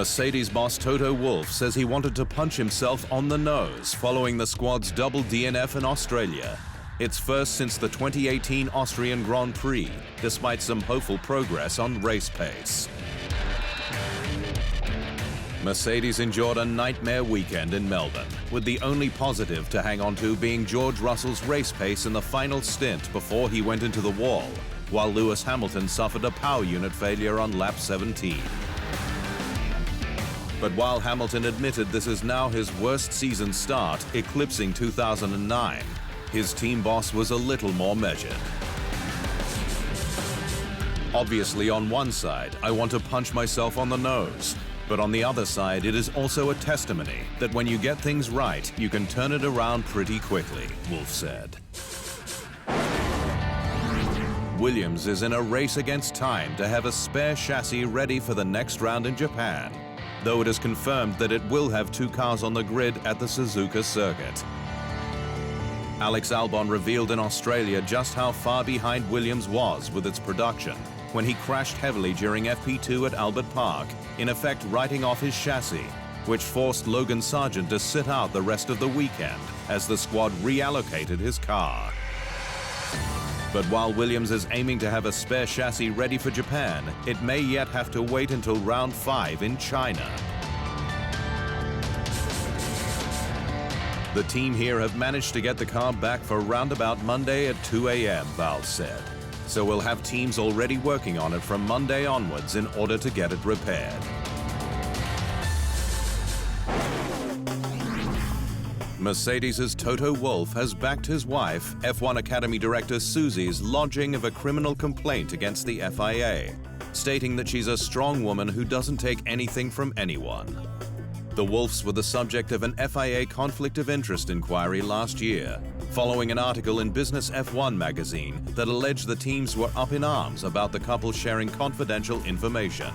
Mercedes boss Toto Wolff says he wanted to punch himself on the nose following the squad's double DNF in Australia. It's first since the 2018 Austrian Grand Prix, despite some hopeful progress on race pace. Mercedes endured a nightmare weekend in Melbourne, with the only positive to hang on to being George Russell's race pace in the final stint before he went into the wall, while Lewis Hamilton suffered a power unit failure on lap 17. But while Hamilton admitted this is now his worst season start, eclipsing 2009, his team boss was a little more measured. Obviously, on one side, I want to punch myself on the nose. But on the other side, it is also a testimony that when you get things right, you can turn it around pretty quickly, Wolff said. Williams is in a race against time to have a spare chassis ready for the next round in Japan, though it is confirmed that it will have 2 cars on the grid at the Suzuka circuit. Alex Albon revealed in Australia just how far behind Williams was with its production when he crashed heavily during FP2 at Albert Park, in effect writing off his chassis, which forced Logan Sargent to sit out the rest of the weekend as the squad reallocated his car. But while Williams is aiming to have a spare chassis ready for Japan, it may yet have to wait until round 5 in China. The team here have managed to get the car back for roundabout Monday at 2 a.m., Val said. So we'll have teams already working on it from Monday onwards in order to get it repaired. Mercedes' Toto Wolff has backed his wife, F1 Academy Director Susie's lodging of a criminal complaint against the FIA, stating that she's a strong woman who doesn't take anything from anyone. The Wolffs were the subject of an FIA conflict of interest inquiry last year, following an article in Business F1 magazine that alleged the teams were up in arms about the couple sharing confidential information.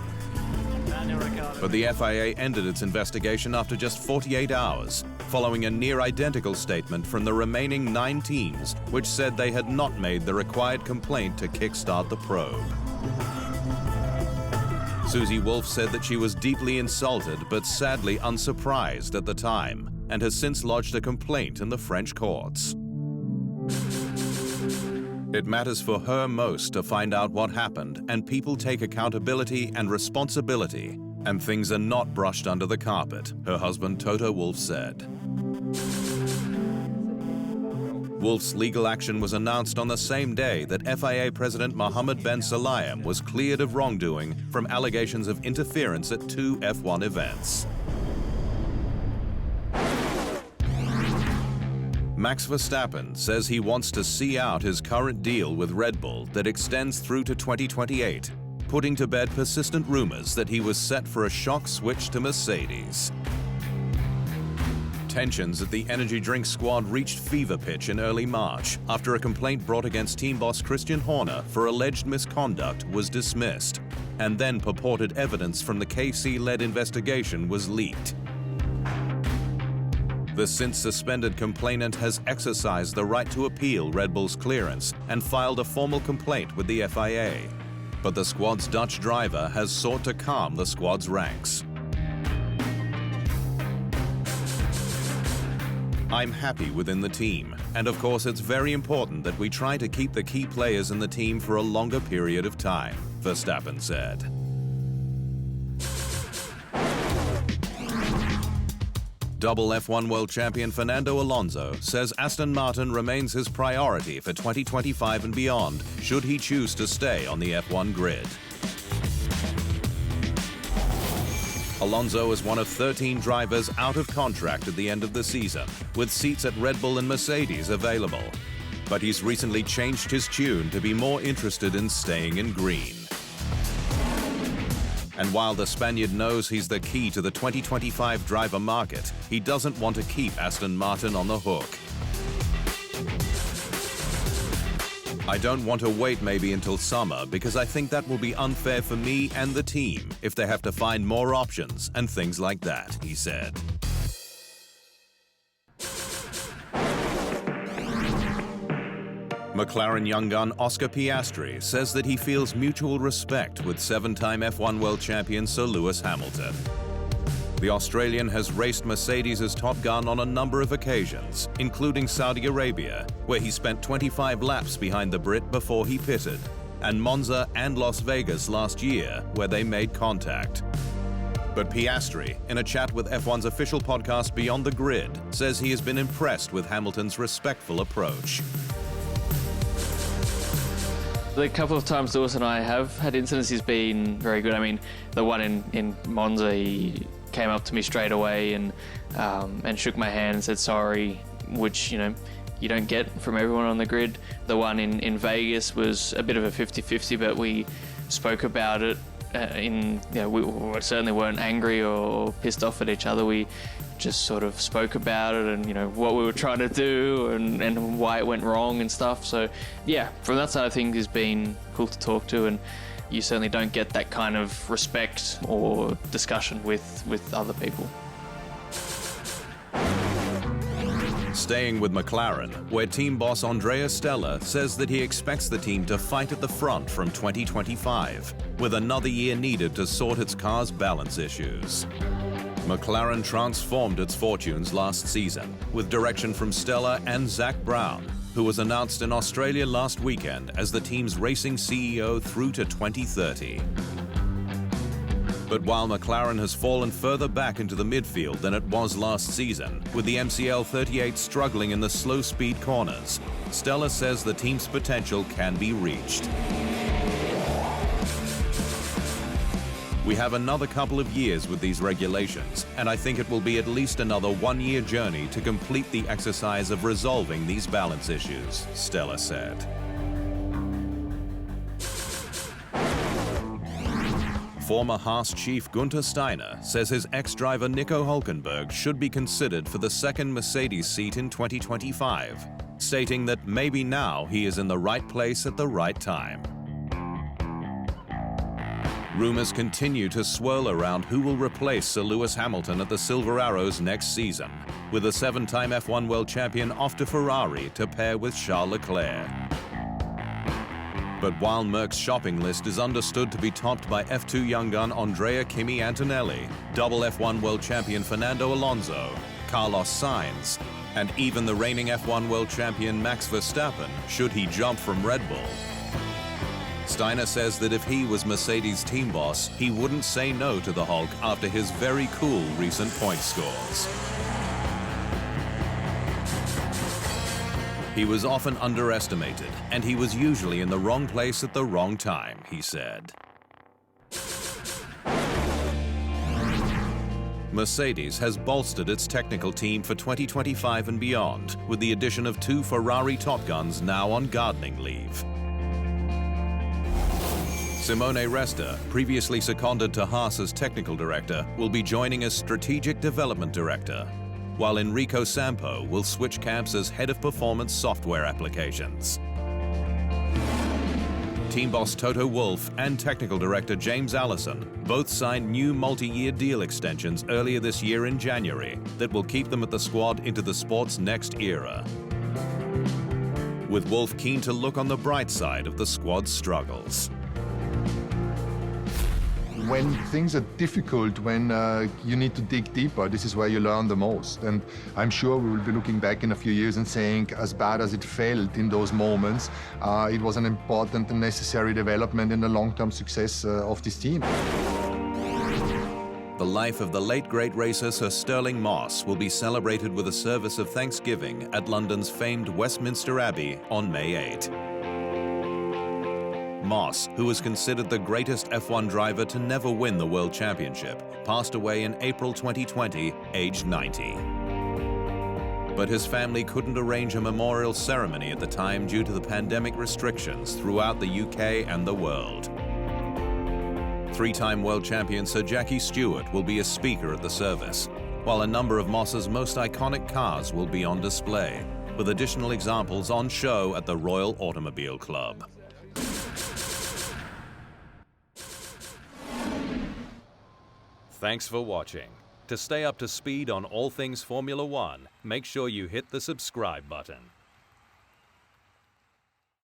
But the FIA ended its investigation after just 48 hours, following a near-identical statement from the remaining 9 teams, which said they had not made the required complaint to kickstart the probe. Susie Wolff said that she was deeply insulted but sadly unsurprised at the time, and has since lodged a complaint in the French courts. It matters for her most to find out what happened and people take accountability and responsibility, and things are not brushed under the carpet, her husband Toto Wolff said. Wolff's legal action was announced on the same day that FIA President Mohammed Ben Sulayem was cleared of wrongdoing from allegations of interference at 2 F1 events. Max Verstappen says he wants to see out his current deal with Red Bull that extends through to 2028, putting to bed persistent rumors that he was set for a shock switch to Mercedes. Tensions at the energy drink squad reached fever pitch in early March after a complaint brought against team boss Christian Horner for alleged misconduct was dismissed, and then purported evidence from the KC-led investigation was leaked. The since-suspended complainant has exercised the right to appeal Red Bull's clearance and filed a formal complaint with the FIA, but the squad's Dutch driver has sought to calm the squad's ranks. I'm happy within the team, and of course it's very important that we try to keep the key players in the team for a longer period of time, Verstappen said. Double F1 World Champion Fernando Alonso says Aston Martin remains his priority for 2025 and beyond, should he choose to stay on the F1 grid. Alonso is one of 13 drivers out of contract at the end of the season, with seats at Red Bull and Mercedes available. But he's recently changed his tune to be more interested in staying in green. And while the Spaniard knows he's the key to the 2025 driver market, he doesn't want to keep Aston Martin on the hook. I don't want to wait maybe until summer because I think that will be unfair for me and the team if they have to find more options and things like that, he said. McLaren young gun Oscar Piastri says that he feels mutual respect with 7-time F1 world champion Sir Lewis Hamilton. The Australian has raced Mercedes as Top Gun on a number of occasions, including Saudi Arabia, where he spent 25 laps behind the Brit before he pitted, and Monza and Las Vegas last year, where they made contact. But Piastri, in a chat with F1's official podcast Beyond the Grid, says he has been impressed with Hamilton's respectful approach. The couple of times Lewis and I have had incidents, he's been very good. I mean, the one in Monza, he came up to me straight away and shook my hand and said sorry, which, you don't get from everyone on the grid. The one in Vegas was a bit of a 50-50, but we spoke about it. We certainly weren't angry or pissed off at each other. We just sort of spoke about it and, what we were trying to do and why it went wrong and stuff. So, yeah, from that side of things, it's been cool to talk to, and you certainly don't get that kind of respect or discussion with other people. Staying with McLaren, where team boss Andrea Stella says that he expects the team to fight at the front from 2025, with another year needed to sort its car's balance issues. McLaren transformed its fortunes last season, with direction from Stella and Zak Brown, who was announced in Australia last weekend as the team's racing CEO through to 2030. But while McLaren has fallen further back into the midfield than it was last season, with the MCL 38 struggling in the slow-speed corners, Stella says the team's potential can be reached. We have another couple of years with these regulations, and I think it will be at least another one-year journey to complete the exercise of resolving these balance issues, Stella said. Former Haas chief Gunther Steiner says his ex-driver Nico Hülkenberg should be considered for the second Mercedes seat in 2025, stating that maybe now he is in the right place at the right time. Rumors continue to swirl around who will replace Sir Lewis Hamilton at the Silver Arrows next season, with the seven-time F1 world champion off to Ferrari to pair with Charles Leclerc. But while Merck's shopping list is understood to be topped by F2 young gun Andrea Kimi Antonelli, double F1 world champion Fernando Alonso, Carlos Sainz, and even the reigning F1 world champion Max Verstappen, should he jump from Red Bull, Steiner says that if he was Mercedes' team boss, he wouldn't say no to the Hulk after his very cool recent point scores. He was often underestimated, and he was usually in the wrong place at the wrong time, he said. Mercedes has bolstered its technical team for 2025 and beyond, with the addition of 2 Ferrari Top Guns now on gardening leave. Simone Resta, previously seconded to Haas as technical director, will be joining as strategic development director, while Enrico Sampo will switch camps as head of performance software applications. Team boss Toto Wolff and technical director James Allison both signed new multi-year deal extensions earlier this year in January that will keep them at the squad into the sport's next era, with Wolff keen to look on the bright side of the squad's struggles. When things are difficult, when you need to dig deeper, this is where you learn the most. And I'm sure we will be looking back in a few years and saying, as bad as it felt in those moments, it was an important and necessary development in the long-term success of this team. The life of the late great racer Sir Stirling Moss will be celebrated with a service of thanksgiving at London's famed Westminster Abbey on May 8. Moss, who was considered the greatest F1 driver to never win the World Championship, passed away in April 2020, aged 90. But his family couldn't arrange a memorial ceremony at the time due to the pandemic restrictions throughout the UK and the world. 3-time world champion Sir Jackie Stewart will be a speaker at the service, while a number of Moss's most iconic cars will be on display, with additional examples on show at the Royal Automobile Club. Thanks for watching. To stay up to speed on all things Formula One, make sure you hit the subscribe button.